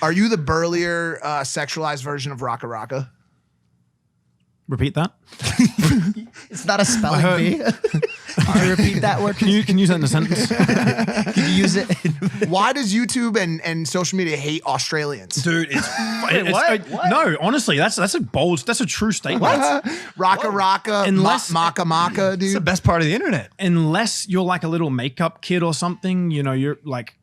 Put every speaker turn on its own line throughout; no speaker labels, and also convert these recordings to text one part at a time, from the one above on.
Are you the burlier, sexualized version of Rackaracka?
Repeat that.
It's not a spelling bee. Can you repeat that word?
Can you use that in a sentence?
Can you use it?
Why does YouTube and social media hate Australians?
Dude,
What?
No, honestly, that's a true statement.
Rackaracka,
Unless-
Maka, dude.
It's the best part of the internet.
Unless you're like a little makeup kid or something, you know, you're like,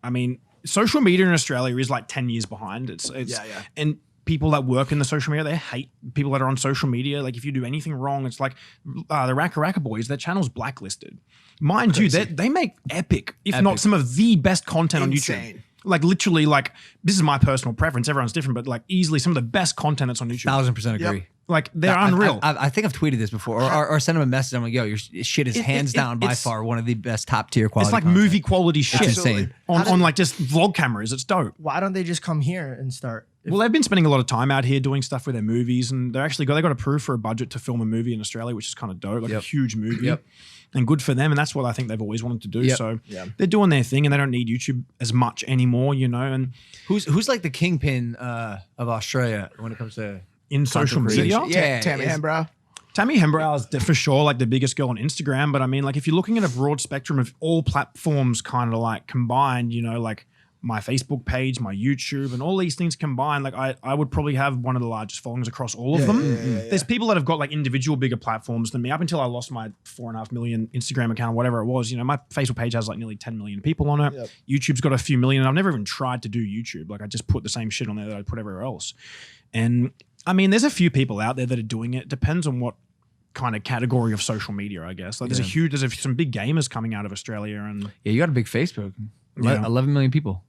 I mean, social media in Australia is like 10 years behind. It's
Yeah.
And people that work in the social media, they hate people that are on social media. Like if you do anything wrong, it's like the Rackaracka boys, their channel's blacklisted. Mind you, they make epic, if not some of the best content on
Insane.
YouTube. Like literally, like this is my personal preference. Everyone's different, but like easily some of the best content that's on YouTube.
1000% agree.
Yep.
Like they're unreal.
I think I've tweeted this before or sent him a message. I'm like, yo, your shit is hands down by far one of the best top tier quality.
It's like
content.
movie quality shit.
It's insane.
On like just vlog cameras. It's dope.
Why don't they just come here and start?
Well, they've been spending a lot of time out here doing stuff with their movies, and they got approved for a budget to film a movie in Australia, which is kind of dope, like a huge movie.
Yep.
And good for them, and that's what I think they've always wanted to do.
Yep.
So they're doing their thing, and they don't need YouTube as much anymore, you know. And
Who's like the kingpin of Australia when it comes to
in social
creation?
media,
Yeah,
Tammy Hembrow.
Tammy Hembrow is for sure like the biggest girl on Instagram. But I mean, like if you're looking at a broad spectrum of all platforms kind of like combined, you know, like my Facebook page, my YouTube, and all these things combined, like I would probably have one of the largest followings across all of them. There's people that have got like individual bigger platforms than me. Up until I lost my 4.5 million Instagram account, or whatever it was, you know, my Facebook page has like nearly 10 million people on it. YouTube's got a few million, and I've never even tried to do YouTube. Like I just put the same shit on there that I put everywhere else. And I mean, there's a few people out there that are doing it. Depends on what kind of category of social media, I guess. Like there's some big gamers coming out of Australia, and
you got a big Facebook.
Yeah.
11 million people.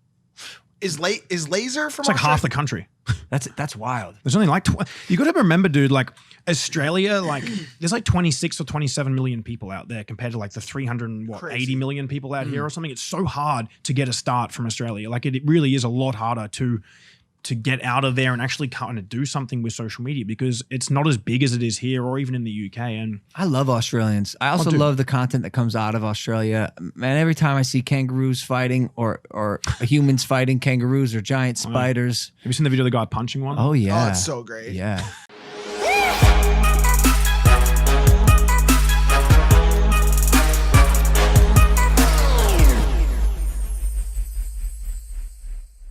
Is Laser from
it's like half the country.
That's wild.
There's only like you got to remember, dude. Like Australia, like there's like 26 or 27 million people out there compared to like the 380 million people out here or something. It's so hard to get a start from Australia. Like it really is a lot harder to get out of there and actually kind of do something with social media because it's not as big as it is here or even in the UK. And
I love Australians. I also love the content that comes out of Australia. Man, every time I see kangaroos fighting or humans fighting kangaroos or giant spiders.
have you seen the video of the guy punching one?
Oh yeah.
Oh, it's so great.
Yeah.